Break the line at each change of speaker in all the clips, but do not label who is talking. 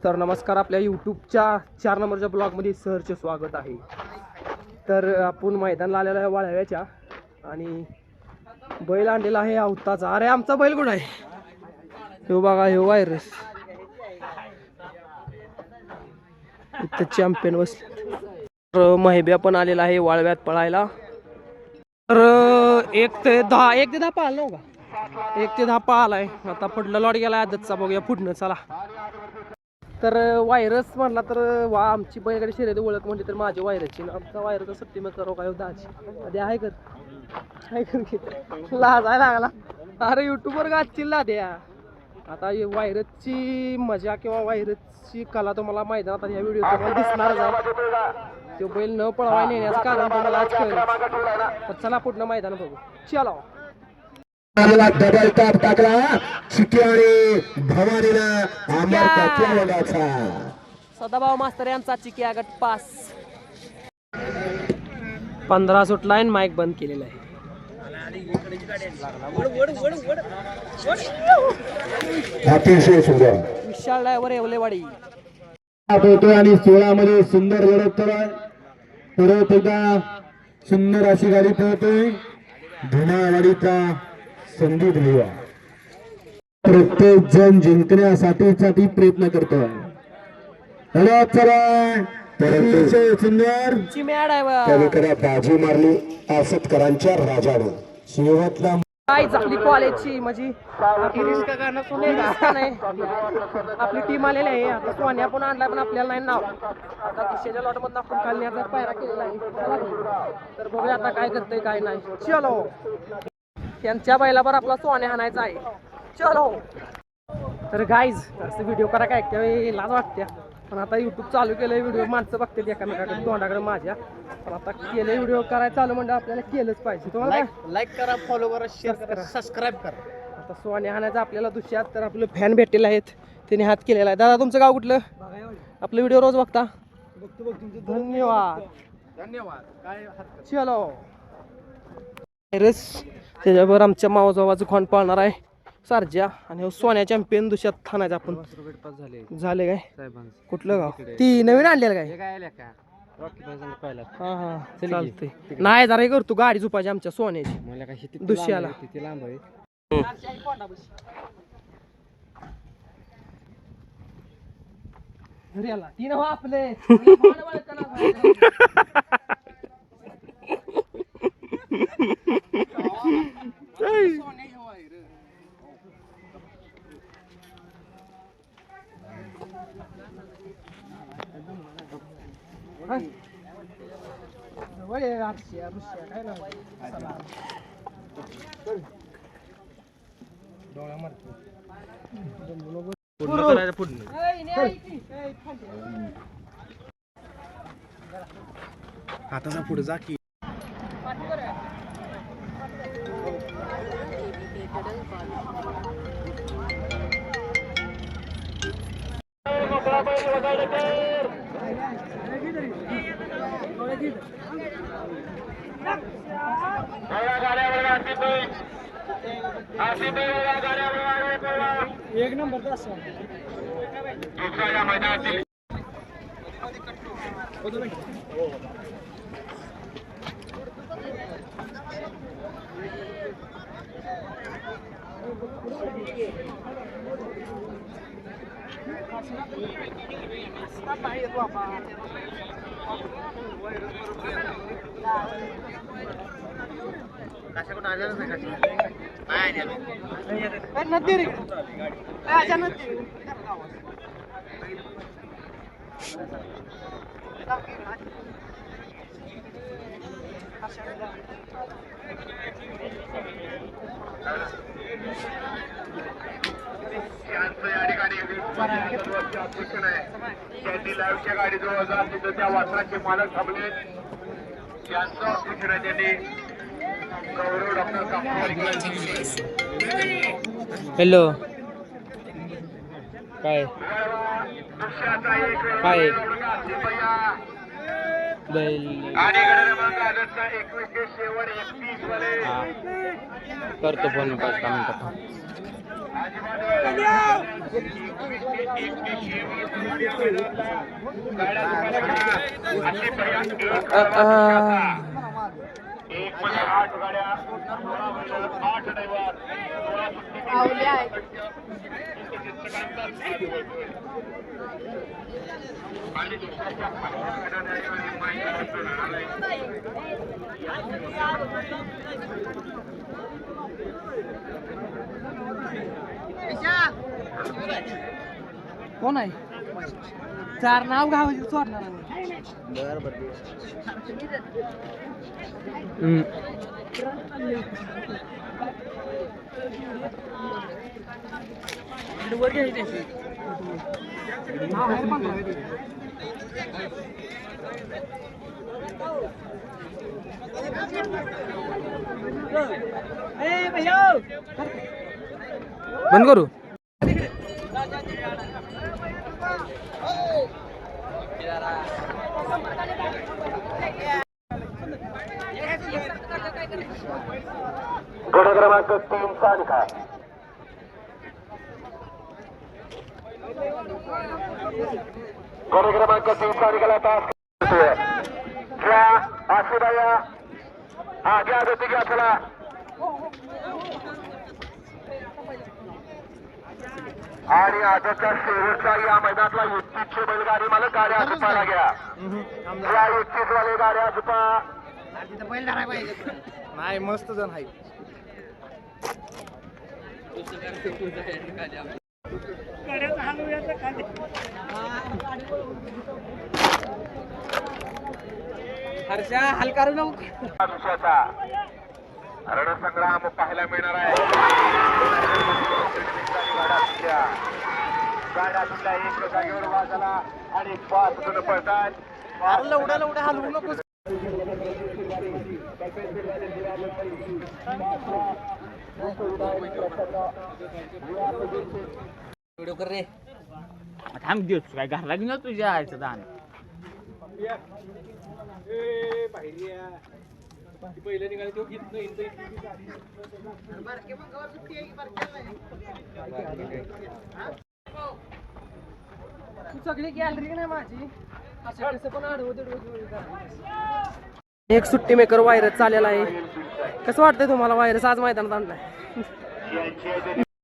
तर नमस्कार, आपल्या यूट्यूबच्या 4 नंबरच्या ब्लॉगमध्ये सहर्ष स्वागत आहे. तर आपण मैदानला आलेला आहे वाळव्याच्या आणि बैल आणलेला आहे अवताचा. अरे आमचा बैल कुठं आहे? हे बघा, हे व्हायरस इथं चॅम्पियन बसले. तर महिब्या पण आलेला आहे वाळव्यात पळायला. तर 1 ते 10 पाहिलं नव्हतं का? 1 ते 10 पाहिलाय. आता पुढला लॉट गेला आदतचा, बघूया पुढनं चला. तर व्हायरस म्हणला तर आमची बैलगाडी शर्यती ओळख म्हणजे तर माझी व्हायरसची, आमचा व्हायरस सुट्टी मग करो काय दाची आधी आहे कर लाजायला लागला. अरे युट्यूबवर गाचील ला द्या. आता व्हायरसची मजा किंवा व्हायरसची कला तुम्हाला मैदानात या व्हिडिओ तुम्हाला दिसणारच आहे. तो बैल न पळवाय नेण्याचं कारण तुम्हाला आज कळेल. तर चला पुढनं मैदान बघू. चलो.
डबल टॉप टाकला चिकी आणि भवानीला
सदाभाऊ मास्तर यांचा चिकी गट पास. 15 सुटला माईक बंद केलेला आहे.
अतिशय सुंदर
विशाल ड्रायव्हर येवलेवाडी
आणि 16 मध्ये सुंदर लढत आहे. परत एकदा सुंदर अशी गाडी पळतोय. धुमावाडीचा संदीप भैया प्रत्येक जण जिंकण्यासाठी प्रयत्न करतोय. सुंदर
चिम्या ड्रायव्हर
बाजी मारली आसतकरांच्या राजाने शेवटला
काय झाली कॉलेजची माझी आपली टीम आलेली आहे. आता सोन्या पण आणलाय पण आपल्याला नाही नाव. आता दिशेच्या लॉट मधून आपण खालण्याचा पायरा केलेला आहे. तर बघूया आता काय करतोय काय नाही. चलो, त्यांच्या बैलावर आपला सोन्या आणायचा आहे. चलो. तर गाईज असं व्हिडिओ करा काय त्यावेळी लाज वाटते, पण आता युट्यूब चालू केलंय, व्हिडिओ माणसं बघते एकामेकाकडे तोंडाकडे माझ्या. पण आता केलं व्हिडिओ करायला चालू म्हणजे आपल्याला केलंच पाहिजे. तुम्हाला
लाईक करा, फॉलो करा, शेअर करा, सबस्क्राईब करा.
आता सोन्या आणायचा आपल्याला दुसऱ्यात. तर आपलं फॅन भेटलेले आहेत, त्यांनी हात केलेला आहे. दादा तुमचं गाव कुठलं? आपलं व्हिडिओ रोज बघता? धन्यवाद.
काय
चलो. त्याच्यावर आमच्या मावजावाचं खोंड पाळणार आहे सारजा आणि सोन्या चॅम्पियन दुसऱ्यात थानायचं आपण. झाले काय? कुठलं गाव? ती नवीन आणलेलं काय? हा हा चालतंय. नाही जरा करतो गाडी झुपायची आमच्या सोन्याची दुसऱ्याला. ती नव्ह आपले
हाताचा पुढे जा की.
एक नंबर
लाईव्हच्या गाडीजवळ जा, तिथं त्या वासराचे मालक थांबले. त्यांचं ऑफिसर आहे, त्यांनी गौरव डॉक्टर
हॅलो काय काय बैल करतो फोन 5 मिनिटात.
एक मध्ये 8 गाड्या 8 ड्रायव्हर आणि दुसऱ्याच्या
कोण आहे चार नाव गावाची सोडणार वर घ्यायचे नाव आहे पण बंद करू
गड क्रमांक 3 चा निकाल गड क्रमांक 3 चा निकाल आता घ्या आशीर्वाया हा घ्या देते घ्या चला आणि आजच्या शेवटच्या या मैदानातला 31 बैलगाडी मला गाड्या झुपायला घ्या या 31 वाले गाड्या झुपा
नाही मस्त जण आहे
हर्षा हलका रू नको
दिवसाचा रणसंग्राम पाहायला मिळणार आहे गाड्या सुद्धा एक जागेवर वाजला आणि 5 जण पळतात
लवड्या हलवू नको व्हिडिओ कर रे
थांब देऊ काय घरला घेऊन तुझ्या आयचं दान
पहिलं निघाले तो घेत नाही सगळी गॅलरी नाही माझी पण एक सुट्टी मेकर व्हायरस चाललेला आहे कसं वाटतंय तुम्हाला व्हायरस आज मैदानात आणलाय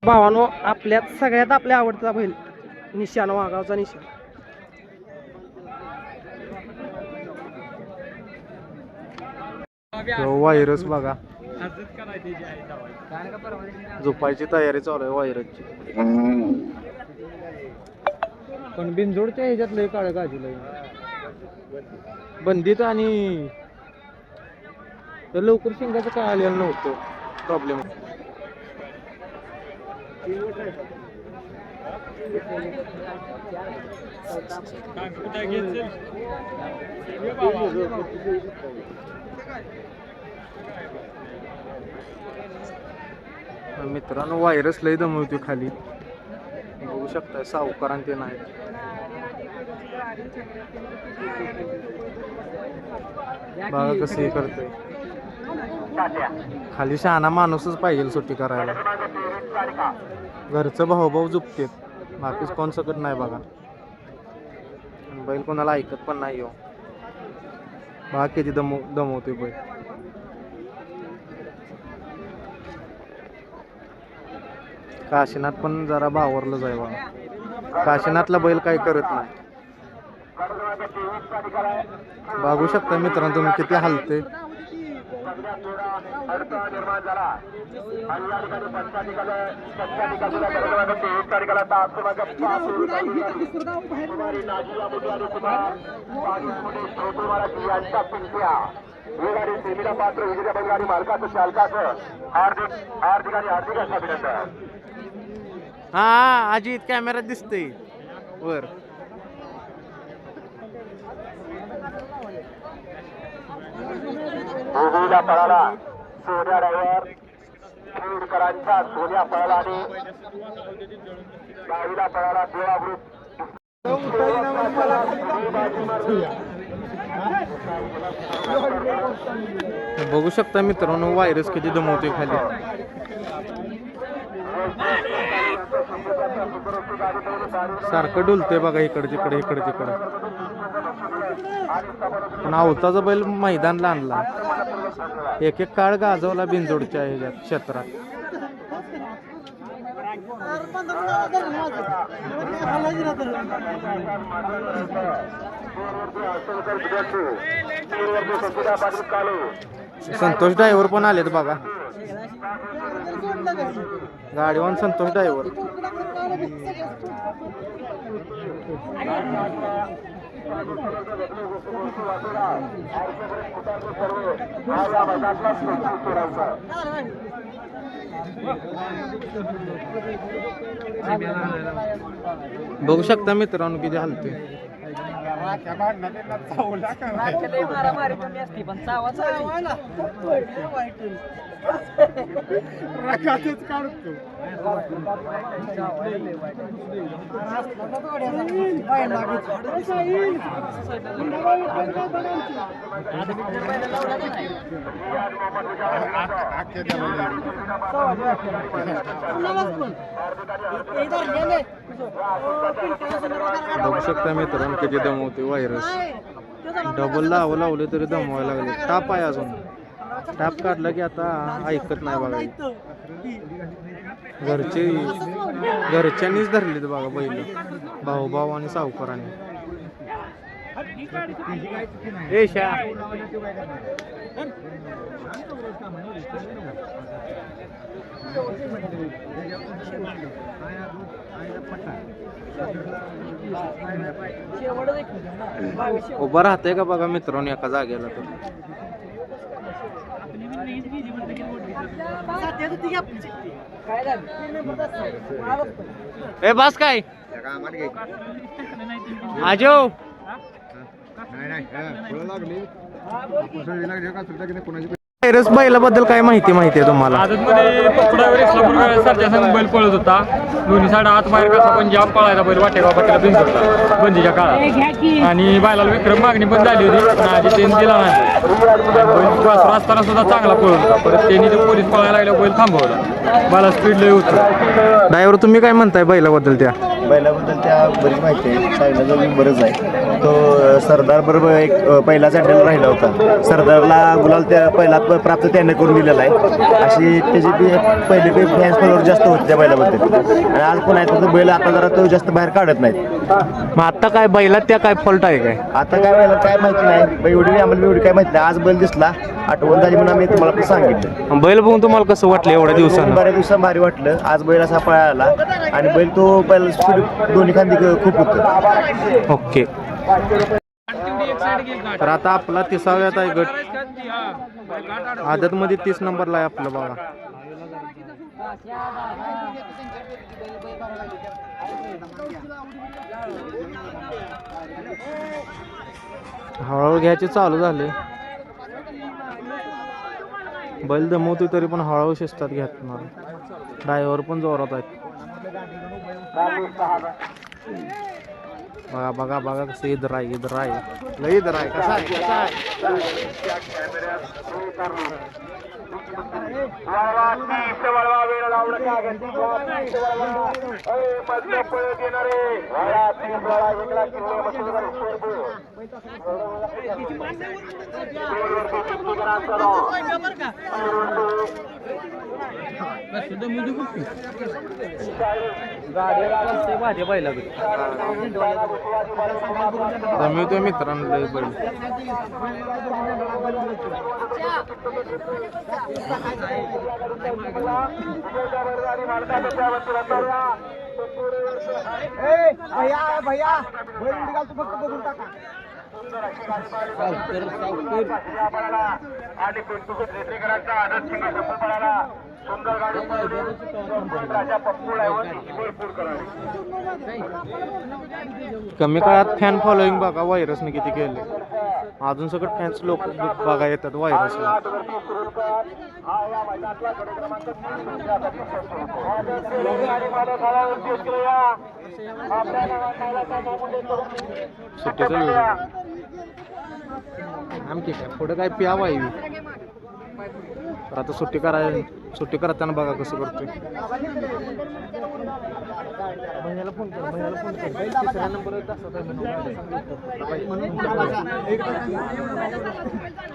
भावानो आपल्यात सगळ्यात आपल्या आवडता बैल निशाण वाघावचा निशाण
व्हायरस बघा झोपायची तयारी चालू आहे व्हायरसची पण बिनजोडच्या ह्याच्यात लय काळ गाजूला बंदीत आणि लवकर शिंगाचं काय आलेलं नव्हतं प्रॉब्लेम मित्रांनो व्हायरस लय दमवते खाली बघू शकता सावकारांत ते नाही बघा कसं हे करतोय खाली शहाणा माणूसच पाहिजे सुट्टी करायला घरचं भाऊ झुपतेत बाकीच कोण सकत नाही बघा बैल कोणाला ऐकत पण नाही हो बघा किती दमवते बैल काशीनाथ पण जरा बावरलं जाय बघा काशीनाथला बैल काही करत नाही बघू शकता मित्रांनो तुम्ही किती हलते
पात्र विजय बैलगाडी मालकाचं चालकाचं हार्दिक हार्दिक आणि हार्दिक अभिनंदन
हा अजित कॅमेरा दिसतंय वर
दोघीला पळाला सोन्या ड्रायव्हर खेडकरांचा सोन्या पळाला आणि डावीला पळाला देवा ग्रुप
बघू शकता मित्रांनो व्हायरस किती दमवते खाली सारखं डुलते बघा इकडे तिकडे इकडे तिकडे. पण आवताचा बैल मैदानला आणला. एक एक काळ गाजवला बिंजोडच्या ह्याच्यात क्षेत्रात. संतोष ड्रायव्हर पण आलेत बघा. गाडीवान संतोष ड्रायव्हर. बघू शकता मित्रांनो किती हलते. बघू शकता मित्रांनो किती दमवते व्हायरस. डबल लावले तरी दमवायला लागले. टाप आहे अजून. टाप काढला की आता ऐकत नाही बघा. घरच्यांनीच धरलेत बघा बैल. भाऊ आणि सावकारांनी. उभा राहते का बघा मित्रांनो एका जागेला. तर ए बस काय आजो व्हायरस बैलाबद्दल काय माहिती आहे तुम्हाला?
आदतमध्ये पकडावर इस्लामपूर सरच्या संघ बैल पळत होता. दोन्ही साडा आत बाहेर कसा पण जाम पळायचा बैल वाटेगाव पाटीला बिंजोडला बंदीच्या काळात. आणि बैलाला विक्रम मागणी पण झाली होती पण आधी त्यांनी दिला नाही. बैल वासरू असताना सुद्धा चांगला पळत होता. परत त्यांनी ते पोलीस पळायला लागल्या बैल थांबवला. बैला स्पीड लय होतं.
ड्रायव्हर तुम्ही काय म्हणताय बैलाबद्दल? त्या
बैलाबद्दल त्या बरीच माहिती आहे. सांगण्याजोगी बरंच आहे. तो सरदार बरोबर एक पहिलाच अड्ड्याला राहिला होता. सरदारला गुलाल त्या पहिला प्राप्त त्याने करून दिलेला आहे. अशी त्याची पहिले काही फॅन्स फॉलोअर जास्त होते त्या बैलाबद्दल. आणि आज पण आहे तर बैल आता जरा तो जास्त बाहेर काढत नाहीत.
मग आता काय बैलात त्या काय फॉल्ट आहे काय?
आता काय बैला काय माहिती नाही. एवढी काय माहिती नाही. आज बैल दिसला आठवण झाली म्हणून आम्ही तुम्हाला पण सांगितलं.
बैल बघून तुम्हाला कसं वाटलं एवढ्या दिवसानं?
बऱ्याच दिवसांनी भारी वाटलं. आज बैल असा पळाला आणि बैल तो बैल स्पीड दोन्ही खांदी खूप होतं.
ओके. तर आता आपला 30व्यात आहे गट. आदत मध्ये 30 नंबरला आहे आपलं बघा. हळूहळू घ्यायचे चालू झाले. बैल दमवतोय तरी पण हळूहळू शिस्तात घेतणार. ड्रायव्हर पण जोरात आहेत. बघा बघा बघा कसं इधर आहे लय इधर आहे. कसा आहे मिळतोय मित्रांनो लय बैल. कमी काळात फॅन फॉलोईंग बघा व्हायरसने किती केले. अजून सगळं फॅन्स लोक बघा येतात व्हायरसला. आमची काय पुढं काय प्यावा तर आता सुट्टी करताना बघा कसं करतोय.
भैयाला फोन कर तिसऱ्या नंबर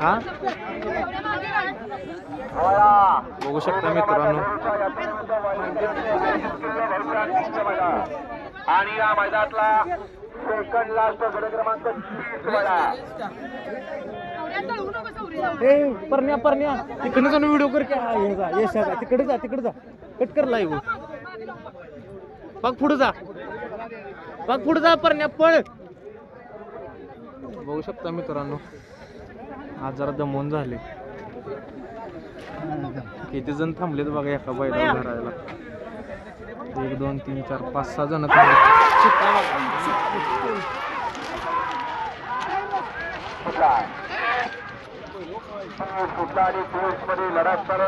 हा बघू शकता मित्रांनो.
आणि या मैदानातला सेकंड लास्ट गड क्रमांक 30 वाला
परण्या तिकडे जाऊन व्हिडिओ कर की. यशाचा तिकडे जा कट कर लाईव्ह. बघ पुढे जा परण्या पळ. बघू शकता मित्रांनो आज जरा दमवून झाले. किती जण थांबलेत बघा एका बैला धरायला. 1 2 3 4 5 6 जण
कुठला आणि मध्ये लढत तर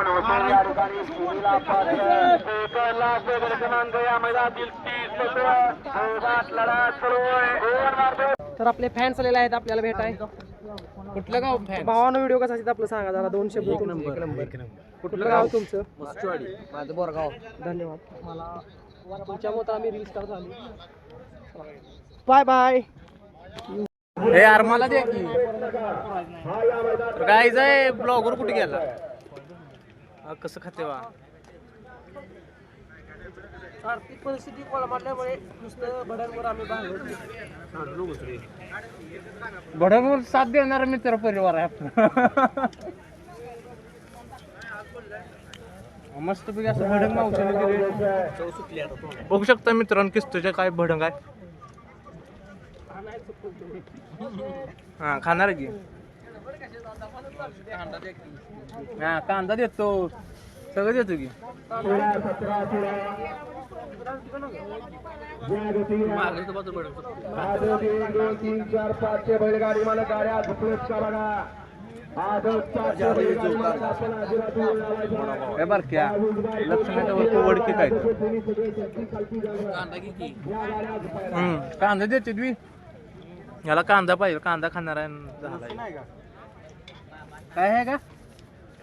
दोन या ठिकाणी भूमीला सेकंड लास्ट गड क्रमांक या मैदानातील 30 लढा सुरू आहे.
तर आपले फॅन्स आलेले आहेत आपल्याला भेटाय.
कुठलं गाव
भावानं व्हिडिओ कसा असेल आपलं सांगा जरा 2 शब्द. एक नंबर. कुठलं गाव तुमचं? माझं बोरगाव. धन्यवाद. मला तुमच्यामुळे आम्ही रील्स करत आलो. Bye bye.
हे यार मला दे की. काय जाय ब्लॉगर कुठे गेला कसं खाते वा.
आर्थिक परिस्थिती कोलमडल्यामुळे नुसतं भड्यांवर आम्ही
भडंवर साथ देणारा मित्र परिवार आहे आपला. मस्त पैकी असं भडंग मावसाने दिले. बघू शकता मित्रांनो किस्तूच्या काय भडंग आहे. हा खाणार की. हा कांदा देतो सगळं देतो की.
बैलगाडी मला गाड्या झुकलेत का बघा.
बारक्या लक्ष्मीच्या वडकी काय कांदा देते तुम्ही. याला कांदा पाहिजे. कांदा खाणार आहे. काय आहे का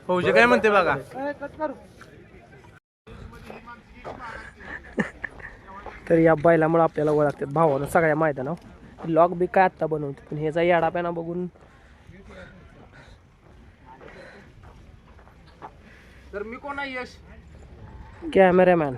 फौजी काय म्हणते बघा.
तर या बैलामुळे आपल्याला ओळखतात भावानं सगळ्या मैदानावर. लॉग बी काय आत्ता बनवतो पण ह्याचा याडाप्याना बघून.
तर मी कोण आहे यश
कॅमेरामॅन